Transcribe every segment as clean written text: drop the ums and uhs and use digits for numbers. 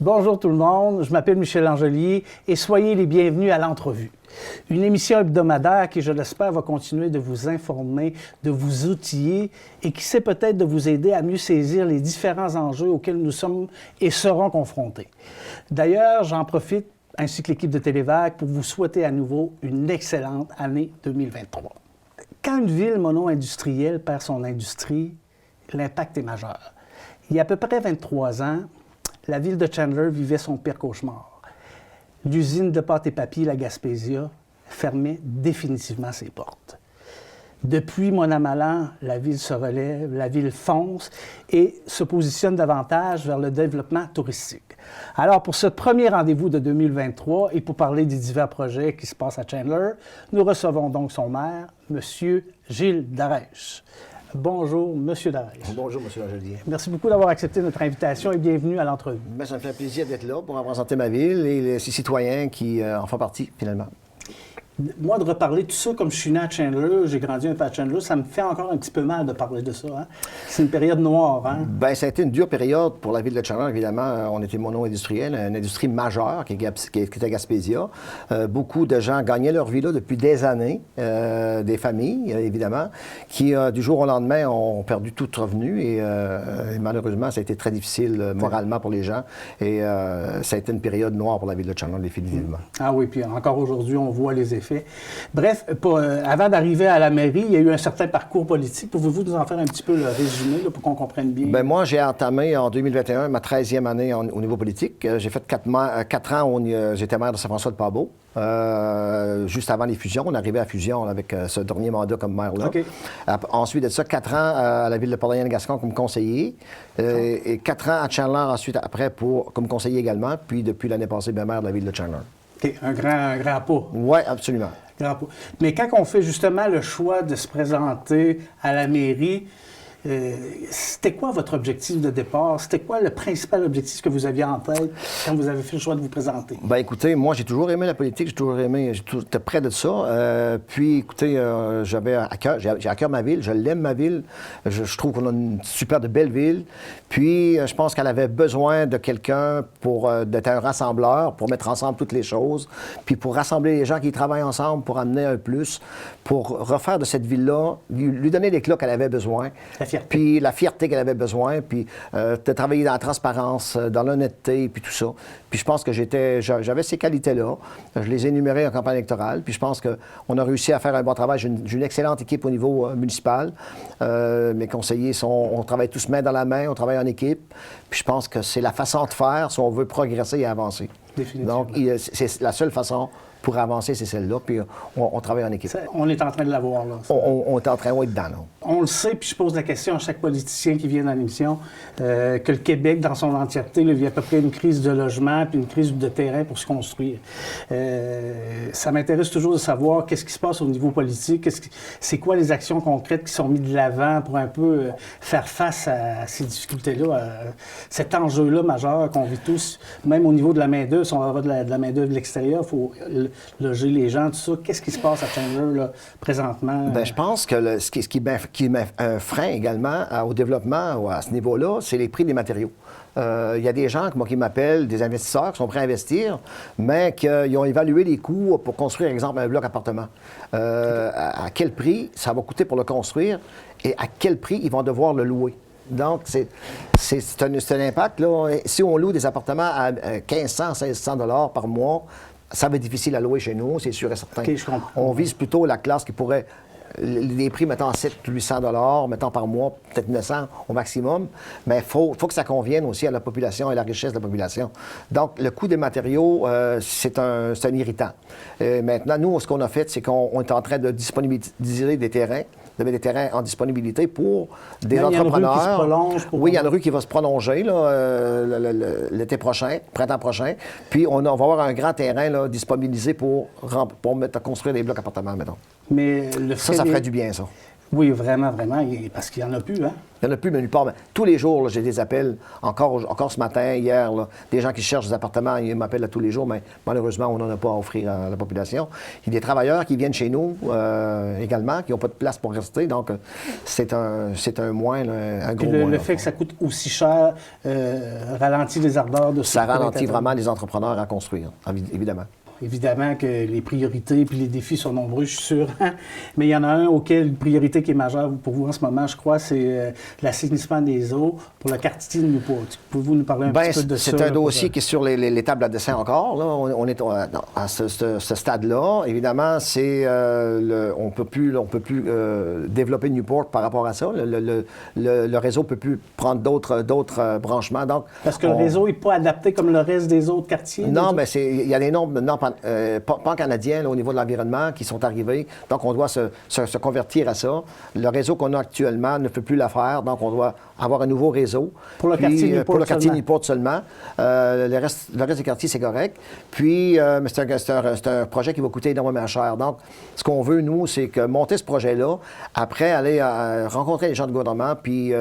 Bonjour tout le monde, je m'appelle Michel Angelier et soyez les bienvenus à l'entrevue. Une émission hebdomadaire qui, je l'espère, va continuer de vous informer, de vous outiller et qui sait peut-être de vous aider à mieux saisir les différents enjeux auxquels nous sommes et serons confrontés. D'ailleurs, j'en profite, ainsi que l'équipe de Télévac, pour vous souhaiter à nouveau une excellente année 2023. Quand une ville mono-industrielle perd son industrie, l'impact est majeur. Il y a à peu près 23 ans, la ville de Chandler vivait son pire cauchemar. L'usine de pâte et papier, la Gaspésia, fermait définitivement ses portes. Depuis Mont-Amalan, la ville se relève, la ville fonce et se positionne davantage vers le développement touristique. Alors, pour ce premier rendez-vous de 2023 et pour parler des divers projets qui se passent à Chandler, nous recevons donc son maire, M. Gilles Darèche. Bonjour, M. Darèche. Bonjour, M. Angelier. Merci beaucoup d'avoir accepté notre invitation et bienvenue à l'entrevue. Bien, ça me fait plaisir d'être là pour représenter ma ville et ses citoyens qui en font partie, finalement. Moi, de reparler de tout ça, comme je suis né à Chandler, j'ai grandi un peu à Chandler, ça me fait encore un petit peu mal de parler de ça. Hein? C'est une période noire. Hein? Bien, ça a été une dure période pour la ville de Chandler, évidemment. On était mono-industriel, une industrie majeure qui était Gaspésia. Beaucoup de gens gagnaient leur vie là depuis des années, des familles, évidemment, qui, du jour au lendemain, ont perdu tout revenu. Et malheureusement, ça a été très difficile moralement pour les gens. Et ça a été une période noire pour la ville de Chandler, définitivement. Ah oui, puis encore aujourd'hui, on voit les effets. Bref, avant d'arriver à la mairie, il y a eu un certain parcours politique. Pouvez-vous nous en faire un petit peu le résumé là, pour qu'on comprenne bien? Bien, moi, j'ai entamé en 2021 ma 13e année au niveau politique. J'ai fait 4 ans où j'étais maire de Saint-François-de-Pabeau. Juste avant les fusions, on arrivait à fusion avec ce dernier mandat comme maire-là. Okay. Ensuite de ça, 4 ans à la ville de Port-Daniel-Gascon comme conseiller. Et 4 ans à Chandler ensuite après comme conseiller également. Puis depuis l'année passée, bien maire de la ville de Chandler. OK, un grand pas. Oui, absolument. Grand pas. Mais quand on fait justement le choix de se présenter à la mairie, c'était quoi votre objectif de départ? C'était quoi le principal objectif que vous aviez en tête quand vous avez fait le choix de vous présenter? Bien, écoutez, moi, j'ai toujours aimé la politique, j'étais près de ça. Puis, écoutez, j'ai à cœur ma ville, je l'aime ma ville. Je trouve qu'on a une super de belle ville. Puis, je pense qu'elle avait besoin de quelqu'un d'être un rassembleur, pour mettre ensemble toutes les choses, puis pour rassembler les gens qui travaillent ensemble, pour amener un plus, pour refaire de cette ville-là, lui donner l'éclat qu'elle avait besoin. Puis la fierté qu'elle avait besoin, puis de travailler dans la transparence, dans l'honnêteté, puis tout ça. Puis je pense que j'avais ces qualités-là. Je les ai énumérées en campagne électorale. Puis je pense qu'on a réussi à faire un bon travail. J'ai une excellente équipe au niveau municipal. Mes conseillers on travaille tous main dans la main, on travaille en équipe. Puis je pense que c'est la façon de faire si on veut progresser et avancer. Définitivement. Donc, c'est la seule façon pour avancer, c'est celle-là, puis on travaille en équipe. On est en train de l'avoir, là. On est en train d'être dedans, là. On le sait, puis je pose la question à chaque politicien qui vient dans l'émission, que le Québec, dans son entièreté, vit à peu près une crise de logement puis une crise de terrain pour se construire. Ça m'intéresse toujours de savoir qu'est-ce qui se passe au niveau politique, c'est quoi les actions concrètes qui sont mises de l'avant pour un peu faire face à ces difficultés-là, à cet enjeu-là majeur qu'on vit tous, même au niveau de la main-d'œuvre. Si on va avoir de la main-d'œuvre de l'extérieur, il faut loger les gens, tout ça. Qu'est-ce qui se passe à Chandler, là, présentement? Bien, je pense que ce qui met un frein également au développement à ce niveau-là, c'est les prix des matériaux. Il y a des gens qui m'appellent, des investisseurs qui sont prêts à investir, mais qui ont évalué les coûts pour construire, par exemple, un bloc appartement. À quel prix ça va coûter pour le construire et à quel prix ils vont devoir le louer. Donc, c'est un impact. Là. Si on loue des appartements à 1500, 1600 $ par mois, ça va être difficile à louer chez nous, c'est sûr et certain. Okay, je comprends. On vise plutôt la classe qui pourrait... Les prix, mettons, 700-800 $, mettons, par mois, peut-être 900 au maximum. Mais il faut que ça convienne aussi à la population et à la richesse de la population. Donc, le coût des matériaux, c'est un irritant. Maintenant, nous, ce qu'on a fait, c'est qu'on est en train de disponibiliser des terrains, de mettre des terrains en disponibilité pour des entrepreneurs. Oui, il y a une rue qui va se prolonger là, l'été prochain, printemps prochain. Puis on va avoir un grand terrain là, disponibilisé pour construire des blocs appartements, mettons. Mais ça ferait du bien, ça. Oui, vraiment, vraiment, parce qu'il n'y en a plus, hein? Il n'y en a plus, mais nulle part. Mais tous les jours, là, j'ai des appels, encore ce matin, hier, là, des gens qui cherchent des appartements, ils m'appellent à tous les jours, mais malheureusement, on n'en a pas à offrir à la population. Il y a des travailleurs qui viennent chez nous également, qui n'ont pas de place pour rester, donc c'est un moins, là, un gros moins. Le fait que ça coûte aussi cher ralentit les ardeurs de ça ralentit vraiment les entrepreneurs à construire, évidemment. Évidemment que les priorités et les défis sont nombreux, je suis sûr. Mais il y en a un auquel une priorité qui est majeure pour vous en ce moment, je crois, c'est l'assainissement des eaux pour le quartier de Newport. Pouvez-vous nous parler un petit peu de ça? C'est un dossier qui est sur les tables à dessin encore. Là. On est à ce stade-là. Évidemment, on peut plus développer Newport par rapport à ça. Le réseau ne peut plus prendre d'autres branchements. Donc, parce que le réseau n'est pas adapté comme le reste des autres quartiers? Non, mais il y a des normes pan-canadiens au niveau de l'environnement qui sont arrivés. Donc, on doit se convertir à ça. Le réseau qu'on a actuellement ne peut plus la faire. Donc, on doit avoir un nouveau réseau. Pour le quartier Newport pour le quartier Newport seulement. Le reste du quartier, c'est correct. Puis, mais c'est un projet qui va coûter énormément cher. Donc, ce qu'on veut, nous, c'est que monter ce projet-là, après aller rencontrer les gens de gouvernement, puis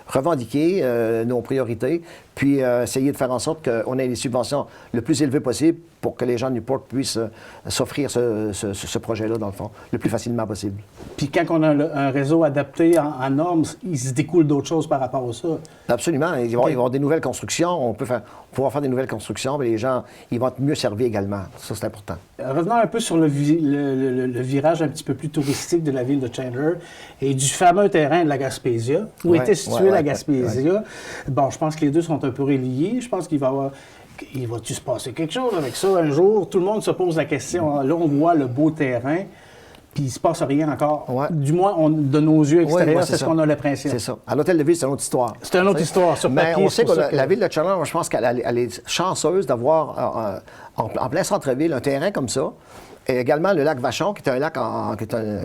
revendiquer nos priorités, puis essayer de faire en sorte qu'on ait les subventions le plus élevées possible pour que les gens de Newport puissent s'offrir ce projet-là, dans le fond, le plus facilement possible. Puis quand on a un réseau adapté en normes, il se découle d'autres choses par rapport à ça. Absolument. Il va y avoir des nouvelles constructions. On peut pouvoir faire des nouvelles constructions, mais les gens ils vont être mieux servis également. Ça, c'est important. Revenons un peu sur le virage un petit peu plus touristique de la ville de Chandler et du fameux terrain de la Gaspésia, où était située la Gaspésia. Ouais. Bon, je pense que les deux sont un peu reliés. Je pense qu'il va y avoir... Il va-tu se passer quelque chose avec ça un jour? Tout le monde se pose la question. Là, on voit le beau terrain, puis il ne se passe rien encore. Ouais. Du moins, de nos yeux extérieurs, c'est ce qu'on a l'impression. C'est ça. À l'hôtel de ville, c'est une autre histoire. C'est une autre histoire. Sur papier, mais on sait que la ville de Chandler, je pense qu'elle est chanceuse d'avoir en plein centre-ville un terrain comme ça. Et également le lac Vachon, qui est un lac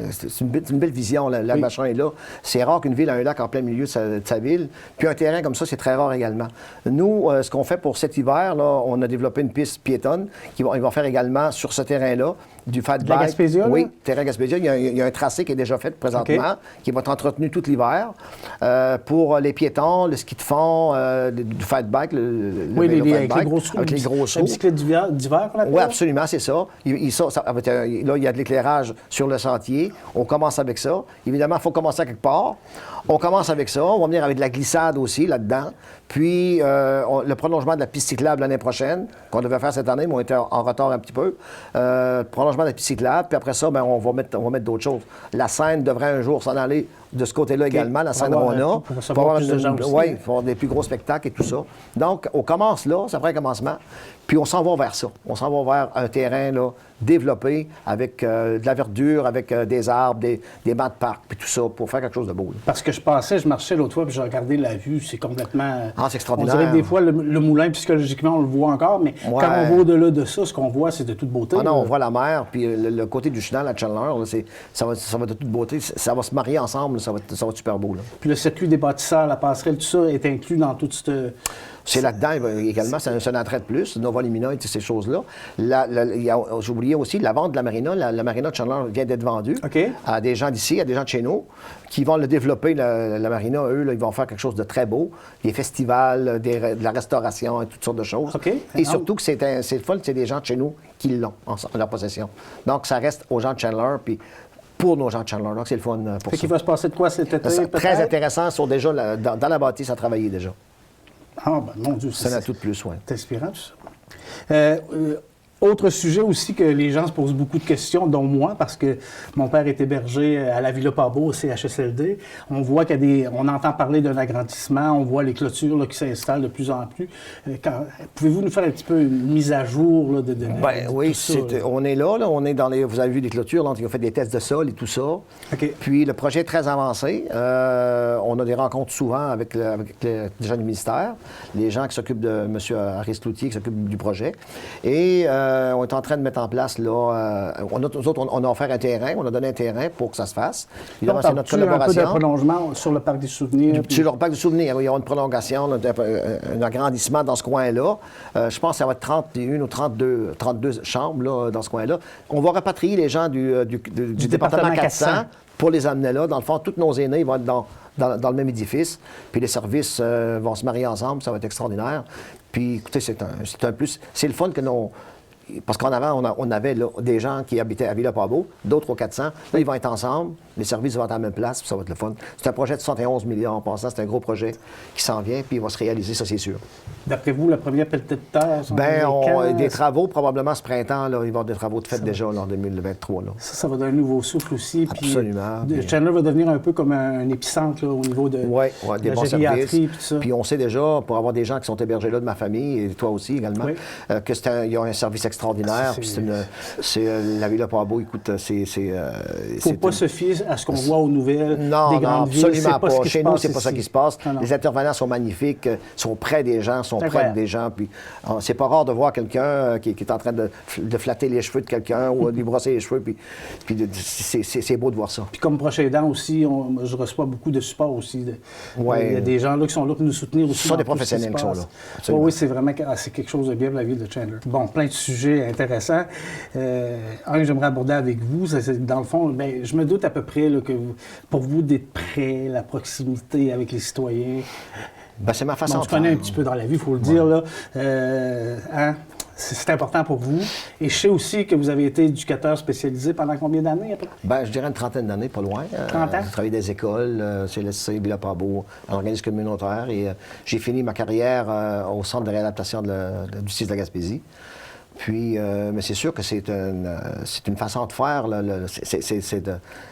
c'est une belle vision, le lac Vachon est là. C'est rare qu'une ville ait un lac en plein milieu de sa ville. Puis un terrain comme ça, c'est très rare également. Nous, ce qu'on fait pour cet hiver, là, on a développé une piste piétonne ils vont faire également sur ce terrain-là du fat bike. La Gaspésia, oui, terrain Gaspésia. Il y a un tracé qui est déjà fait présentement, qui va être entretenu tout l'hiver. Pour les piétons, le ski de fond, du fat bike, avec les gros sauts. Avec les gros sauts. La bicyclette d'hiver qu'on appelle? Oui, absolument, c'est ça. Là, il y a de l'éclairage sur le sentier. On commence avec ça. Évidemment, il faut commencer à quelque part. On commence avec ça. On va venir avec de la glissade aussi là-dedans. Puis, le prolongement de la piste cyclable l'année prochaine, qu'on devait faire cette année, mais on était en retard un petit peu. Prolongement de la piste cyclable. Puis après ça, bien, on va mettre d'autres choses. La Seine devrait un jour s'en aller de ce côté-là également, la Seine-Rona. Pour avoir des plus gros spectacles et tout ça. Donc, on commence là, ça prend un commencement. Puis on s'en va vers ça. On s'en va vers un terrain là, développé avec de la verdure, avec des arbres, des bancs de parc, puis tout ça, pour faire quelque chose de beau. Là. Parce que je marchais l'autre fois, puis j'ai regardé la vue, c'est complètement... Ah, c'est extraordinaire. On dirait que des fois, le moulin, psychologiquement, on le voit encore, mais quand on va au-delà de ça, ce qu'on voit, c'est de toute beauté. Ah non, on voit la mer, puis le côté du chenal à Chandler, là, ça va de toute beauté. Ça va se marier ensemble, ça va être super beau. Là. Puis le circuit des bâtisseurs, la passerelle, tout ça est inclus dans toute cette... C'est là-dedans également, c'est un attrait de plus, Nova Limina et toutes ces choses-là. J'ai oublié aussi la vente de la marina. La marina de Chandler vient d'être vendue à des gens d'ici, à des gens de chez nous, qui vont le développer, la marina. Eux, là, ils vont faire quelque chose de très beau. Des festivals, de la restauration et toutes sortes de choses. Et surtout que c'est le fun, c'est des gens de chez nous qui l'ont en leur possession. Donc, ça reste aux gens de Chandler, puis pour nos gens de Chandler. Donc, c'est le fun pour ça. Qu'il va se passer de quoi cet été, très intéressant. Sur déjà, dans la bâtisse à travailler déjà. Ah, ben mon Dieu, c'est un tout de plus, oui. C'est inspirant, tout ça. Autre sujet aussi que les gens se posent beaucoup de questions, dont moi, parce que mon père est hébergé à la Villa Pabot, au CHSLD. On voit on entend parler d'un agrandissement, on voit les clôtures là, qui s'installent de plus en plus. Pouvez-vous nous faire un petit peu une mise à jour là, de oui, tout ça? On est là, on est dans les... Vous avez vu les clôtures, donc ils ont fait des tests de sol et tout ça. Puis le projet est très avancé. On a des rencontres souvent avec les gens du ministère, les gens qui s'occupent de M. Harris Cloutier, qui s'occupent du projet. Et on est en train de mettre en place, là, nous autres, on a offert un terrain, on a donné un terrain pour que ça se fasse. Donc, c'est notre collaboration. Un peu de prolongement sur le parc des souvenirs. Sur le parc des souvenirs, il y aura une prolongation, un agrandissement dans ce coin-là. Je pense que ça va être 31 ou 32 chambres là, dans ce coin-là. On va rapatrier les gens du département 400 pour les amener là. Dans le fond, tous nos aînés vont être dans le même édifice, puis les services vont se marier ensemble, ça va être extraordinaire. Puis, écoutez, c'est un plus. C'est le fun que nos... Parce qu'en avant, on avait là, des gens qui habitaient à Villa-Pabot, d'autres au 400. Là, ils vont être ensemble, les services vont être à la même place, puis ça va être le fun. C'est un projet de 71 millions en passant, c'est un gros projet qui s'en vient, puis il va se réaliser, ça c'est sûr. D'après vous, la première pelletée de terre... Des travaux, probablement ce printemps, là, il va y avoir des travaux de fait déjà là, en 2023. Là. Ça va donner un nouveau souffle aussi. Absolument. Puis, Chandler va devenir un peu comme un épicentre là, au niveau de, des la bons gériatrie. services. Puis, ça. Puis on sait déjà, pour avoir des gens qui sont hébergés là de ma famille, et toi aussi également, qu'il y a un service extraordinaire. La Villa-Pabot, écoute, Il ne faut pas se fier à ce qu'on voit aux nouvelles des grandes villes. Absolument pas. Chez nous, c'est ici. pas ça qui se passe. Non. Les intervenants sont magnifiques, sont près des gens, Puis c'est pas rare de voir quelqu'un qui est en train de flatter les cheveux de quelqu'un ou de lui brosser les cheveux. Puis c'est beau de voir ça. Puis comme prochain aidant aussi, je reçois beaucoup de support aussi. Il y a des gens là qui sont là pour nous soutenir aussi. Ce sont des professionnels qui sont là. Oui, c'est vraiment quelque chose de bien pour la ville de Chandler. Bon, plein de sujets intéressants. Un que j'aimerais aborder avec vous, c'est dans le fond, je me doute à peu près là, que pour vous, d'être près, la proximité avec les citoyens. C'est ma façon de faire. On se connaît un petit peu dans la vie, il faut le dire. Là. C'est important pour vous. Et je sais aussi que vous avez été éducateur spécialisé pendant combien d'années après? Je dirais une trentaine d'années, pas loin. 30 ans? J'ai travaillé dans des écoles, CLSC, Villa-Pabot, en organisme communautaire. Et j'ai fini ma carrière au Centre de réadaptation de la justice de la Gaspésie. Puis, mais c'est sûr que c'est une façon de faire.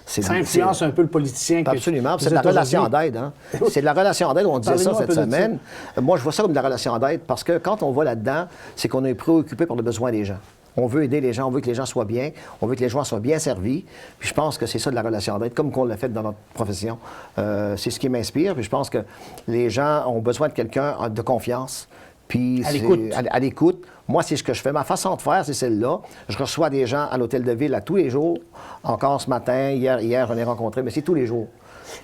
Ça influence un peu le politicien. Absolument. C'est de la relation d'aide. Hein? C'est de la relation d'aide. On disait ça cette semaine. Moi, je vois ça comme de la relation d'aide parce que quand on va là-dedans, c'est qu'on est préoccupé par le besoin des gens. On veut aider les gens, on veut que les gens soient bien, on veut que les gens soient bien servis. Puis je pense que c'est ça de la relation d'aide, comme qu'on l'a fait dans notre profession. C'est ce qui m'inspire. Puis je pense que les gens ont besoin de quelqu'un de confiance. Puis à l'écoute. Moi, c'est ce que je fais. Ma façon de faire, c'est celle-là. Je reçois des gens à l'hôtel de ville à tous les jours. Encore ce matin, hier j'en ai rencontré, mais c'est tous les jours.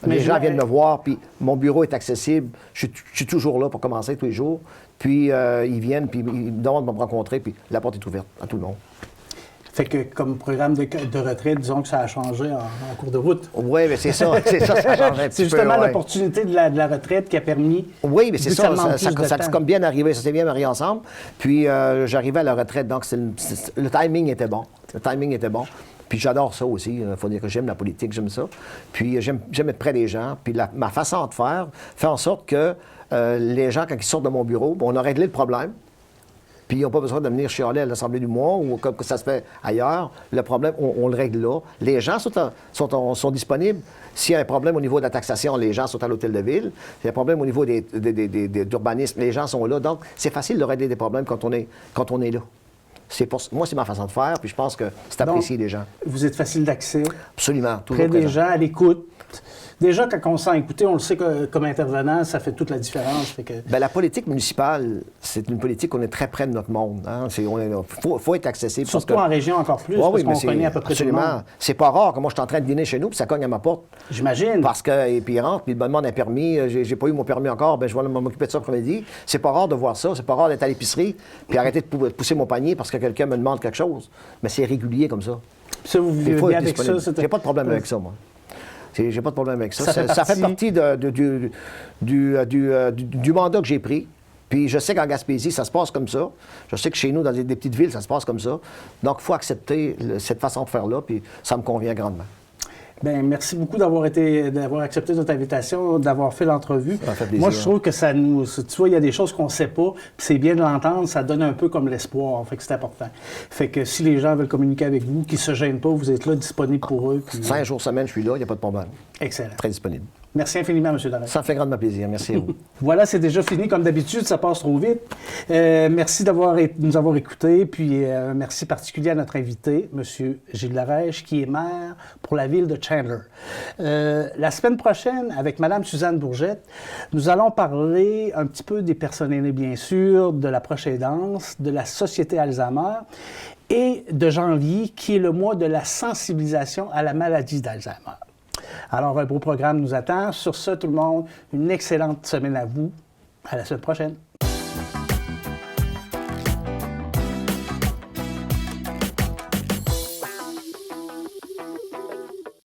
Les gens viennent me voir, puis mon bureau est accessible. Je suis toujours là pour commencer tous les jours. Puis ils viennent, puis ils me demandent de me rencontrer, puis la porte est ouverte à tout le monde. Fait que comme programme de retraite, disons que ça a changé en cours de route. Oui, mais c'est ça, ça a changé un petit peu. C'est justement l'opportunité de la retraite qui a permis... Oui, mais c'est ça a comme bien arrivé, ça s'est bien marié ensemble. Puis j'arrivais à la retraite, donc le timing était bon. Le timing était bon. Puis j'adore ça aussi. Il faut dire que j'aime la politique, j'aime ça. Puis j'aime être près des gens. Puis ma façon de faire fait en sorte que les gens, quand ils sortent de mon bureau, on a réglé le problème. Puis ils n'ont pas besoin de venir chialer à l'Assemblée du mois ou comme ça se fait ailleurs. Le problème, on le règle là. Les gens sont disponibles. S'il y a un problème au niveau de la taxation, les gens sont à l'hôtel de ville. S'il y a un problème au niveau d'urbanisme, les gens sont là. Donc, c'est facile de régler des problèmes quand on est là. Moi, c'est ma façon de faire, puis je pense que c'est apprécié des gens. Vous êtes facile d'accès. Absolument. Toujours près des gens, à l'écoute. Déjà, quand on se sent écouter, on le sait que, comme intervenant, ça fait toute la différence. Fait que... la politique municipale, c'est une politique qu'on est très près de notre monde. Hein? Faut être accessible. Surtout en région encore plus, parce qu'on connaît à peu près tout le monde. C'est pas rare que moi, je suis en train de dîner chez nous, puis ça cogne à ma porte. J'imagine. Parce que, puis il rentre, puis il me demande un permis. J'ai pas eu mon permis encore, je vais m'occuper de ça après-midi. C'est pas rare de voir ça. C'est pas rare d'être à l'épicerie, puis arrêter de pousser mon panier parce que quelqu'un me demande quelque chose. Mais c'est régulier comme ça. Ça, vous vivez bien avec ça? J'ai pas de problème avec ça, moi. J'ai pas de problème avec ça. Ça fait partie du mandat que j'ai pris. Puis je sais qu'en Gaspésie, ça se passe comme ça. Je sais que chez nous, dans des petites villes, ça se passe comme ça. Donc, il faut accepter cette façon de faire-là, puis ça me convient grandement. Bien, merci beaucoup d'avoir accepté notre invitation, d'avoir fait l'entrevue. Ça fait plaisir. Moi, je trouve que ça nous... Tu vois, il y a des choses qu'on ne sait pas, puis c'est bien de l'entendre, ça donne un peu comme l'espoir, fait que c'est important. Fait que si les gens veulent communiquer avec vous, qu'ils ne se gênent pas, vous êtes là, disponible pour eux. Puis... 5 jours semaine, je suis là, il n'y a pas de problème. Excellent. Très disponible. Merci infiniment, M. Darès. Ça fait grandement plaisir. Merci à vous. Voilà, c'est déjà fini. Comme d'habitude, ça passe trop vite. Merci de nous avoir écoutés. Puis merci particulier à notre invité, M. Gilles Larèche, qui est maire pour la ville de Chandler. La semaine prochaine, avec Mme Suzanne Bourgette, nous allons parler un petit peu des personnes aînées, bien sûr, de la proche aidance, de la Société Alzheimer et de janvier, qui est le mois de la sensibilisation à la maladie d'Alzheimer. Alors, un beau programme nous attend. Sur ce, tout le monde, une excellente semaine à vous. À la semaine prochaine.